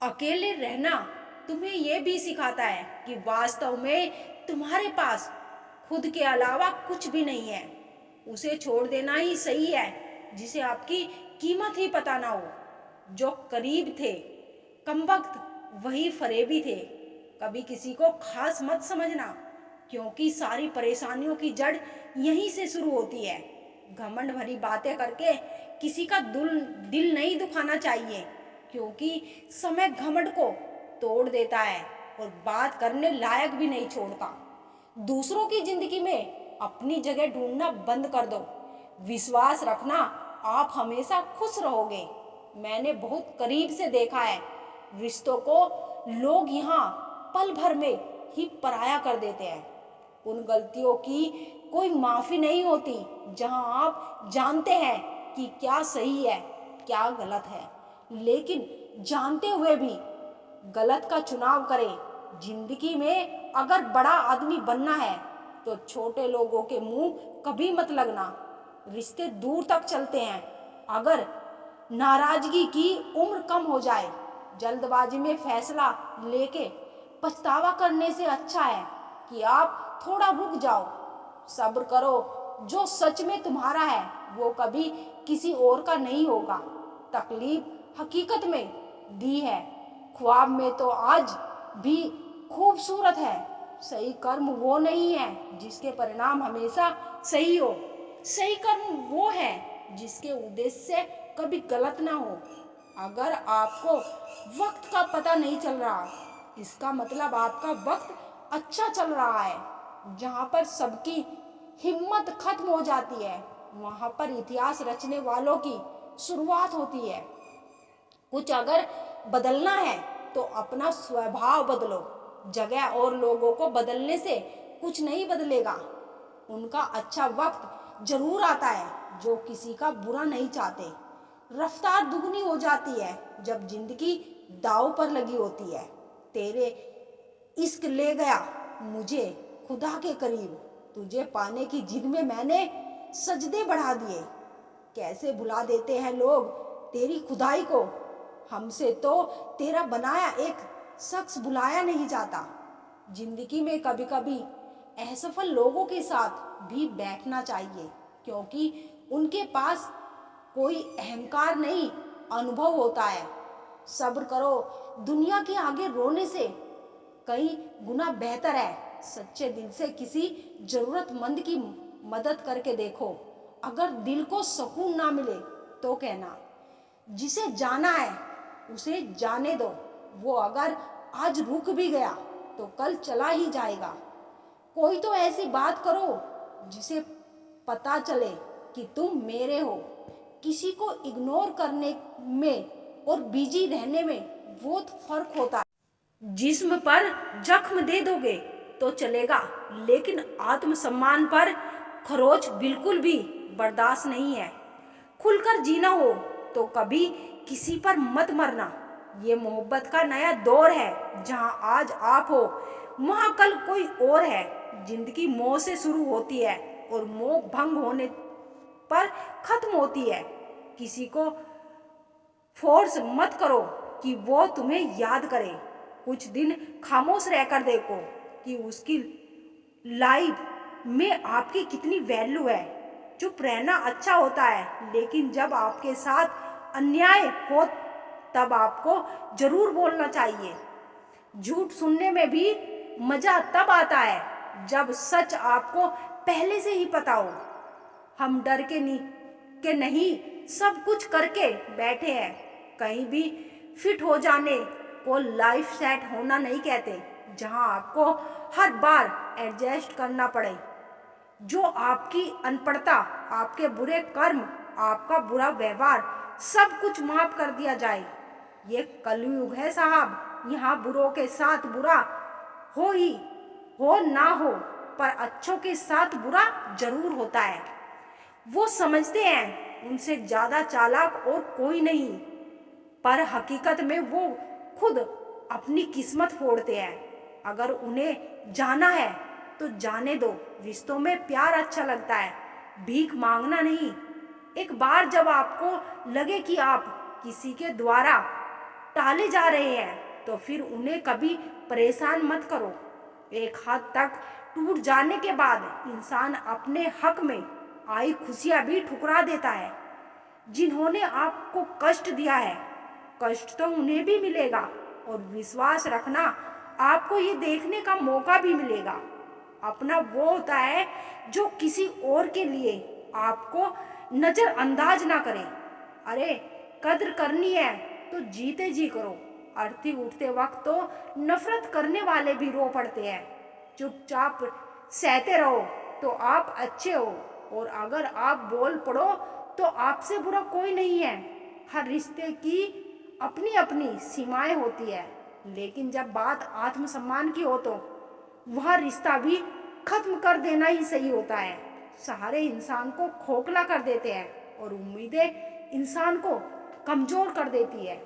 अकेले रहना तुम्हें ये भी सिखाता है कि वास्तव में तुम्हारे पास खुद के अलावा कुछ भी नहीं है। उसे छोड़ देना ही सही है जिसे आपकी कीमत ही पता ना हो। जो करीब थे कमबख्त वही फरेबी थे। कभी किसी को खास मत समझना, क्योंकि सारी परेशानियों की जड़ यहीं से शुरू होती है। घमंड भरी बातें करके किसी का दिल नहीं दुखाना चाहिए, क्योंकि समय घमंड को तोड़ देता है और बात करने लायक भी नहीं छोड़ता। दूसरों की जिंदगी में अपनी जगह ढूंढना बंद कर दो। विश्वास रखना, आप हमेशा खुश रहोगे। मैंने बहुत करीब से देखा है, रिश्तों को लोग यहाँ पल भर में ही पराया कर देते हैं। उन गलतियों की कोई माफी नहीं होती जहां आप जानते हैं कि क्या सही है क्या गलत है, लेकिन जानते हुए भी गलत का चुनाव करें। जिंदगी में अगर बड़ा आदमी बनना है तो छोटे लोगों के मुंह कभी मत लगना। रिश्ते दूर तक चलते हैं अगर नाराजगी की उम्र कम हो जाए। जल्दबाजी में फैसला लेके पछतावा करने से अच्छा है कि आप थोड़ा रुक जाओ, सब्र करो। जो सच में तुम्हारा है वो कभी किसी और का नहीं होगा। तकलीफ हकीकत में दी है, ख्वाब में तो आज भी खूबसूरत है। सही कर्म वो नहीं है जिसके परिणाम हमेशा सही हो। सही कर्म वो है जिसके उद्देश्य कभी गलत ना हो। अगर आपको वक्त का पता नहीं चल रहा, इसका मतलब आपका वक्त अच्छा चल रहा है। जहाँ पर सबकी हिम्मत खत्म हो जाती है वहाँ पर इतिहास रचने वालों की शुरुआत होती है। कुछ अगर बदलना है तो अपना स्वभाव बदलो। जगह और लोगों को बदलने से कुछ नहीं बदलेगा। उनका अच्छा वक्त जरूर आता है जो किसी का बुरा नहीं चाहते। रफ्तार दुगनी हो जाती है जब जिंदगी दांव पर लगी होती है। तेरे इश्क ले गया मुझे खुदा के करीब। तुझे पाने की जिद में मैंने सजदे बढ़ा दिए। कैसे भुला देते हैं लोग तेरी खुदाई को। हमसे तो तेरा बनाया एक शख्स भुलाया नहीं जाता। जिंदगी में कभी कभी असफल लोगों के साथ भी बैठना चाहिए, क्योंकि उनके पास कोई अहंकार नहीं अनुभव होता है। सब्र करो, दुनिया के आगे रोने से कई गुना बेहतर है सच्चे दिल से किसी जरूरतमंद की मदद करके देखो। अगर दिल को सुकून ना मिले तो कहना, जिसे जाना है उसे जाने दो। वो अगर आज रुक भी गया तो कल चला ही जाएगा। कोई तो ऐसी बात करो जिसे पता चले कि तुम मेरे हो। किसी को इग्नोर करने में और बिजी रहने में बहुत फर्क होता है। जिस्म पर जख्म दे दोगे तो चलेगा, लेकिन आत्मसम्मान पर खरोच बिल्कुल भी बर्दाश्त नहीं है। खुलकर जीना हो तो कभी किसी पर मत मरना। ये मोहब्बत का नया दौर है, जहां आज आप हो वहां कल कोई और है। जिंदगी मोह से शुरू होती है और मोह भंग होने पर खत्म होती है। किसी को फोर्स मत करो कि वो तुम्हें याद करे। कुछ दिन खामोश रहकर देखो कि उसकी लाइफ में आपकी कितनी वैल्यू है। चुप रहना अच्छा होता है, लेकिन जब आपके साथ अन्याय हो तब आपको जरूर बोलना चाहिए। झूठ सुनने में भी मजा तब आता है जब सच आपको पहले से ही पता हो। हम डर के नहीं सब कुछ करके बैठे हैं। कहीं भी फिट हो जाने को लाइफ सेट होना नहीं कहते, जहां आपको हर बार एडजस्ट करना पड़े। जो आपकी अनपढ़ता, आपके बुरे कर्म, आपका बुरा व्यवहार सब कुछ माफ कर दिया जाए। ये कलयुग है साहब। यहाँ बुरों के साथ बुरा हो ही हो ना हो, पर अच्छों के साथ बुरा जरूर होता है। वो समझते हैं उनसे ज्यादा चालाक और कोई नहीं, पर हकीकत में वो खुद अपनी किस्मत फोड़ते हैं। अगर उन्हें जाना है तो जाने दो। रिश्तों में प्यार अच्छा लगता है, भीख मांगना नहीं। एक बार जब आपको लगे कि आप किसी के द्वारा टाले जा रहे हैं तो फिर उन्हें कभी परेशान मत करो। एक हद तक टूट जाने के बाद इंसान अपने हक में आई खुशियां भी ठुकरा देता है। जिन्होंने आपको कष्ट दिया है, कष्ट तो उन्हें भी मिलेगा, और विश्वास रखना, आपको ये देखने का मौका भी मिलेगा। अपना वो होता है जो किसी और के लिए आपको नजरअंदाज ना करे। अरे कद्र करनी है तो जीते जी करो। अर्थी उठते वक्त तो नफरत करने वाले भी रो पड़ते हैं। चुपचाप सहते रहो तो आप अच्छे हो, और अगर आप बोल पड़ो तो आपसे बुरा कोई नहीं है। हर रिश्ते की अपनी अपनी सीमाएं होती है, लेकिन जब बात आत्मसम्मान की हो तो वह रिश्ता भी खत्म कर देना ही सही होता है। सहारे इंसान को खोखला कर देते हैं और उम्मीदें इंसान को कमजोर कर देती है।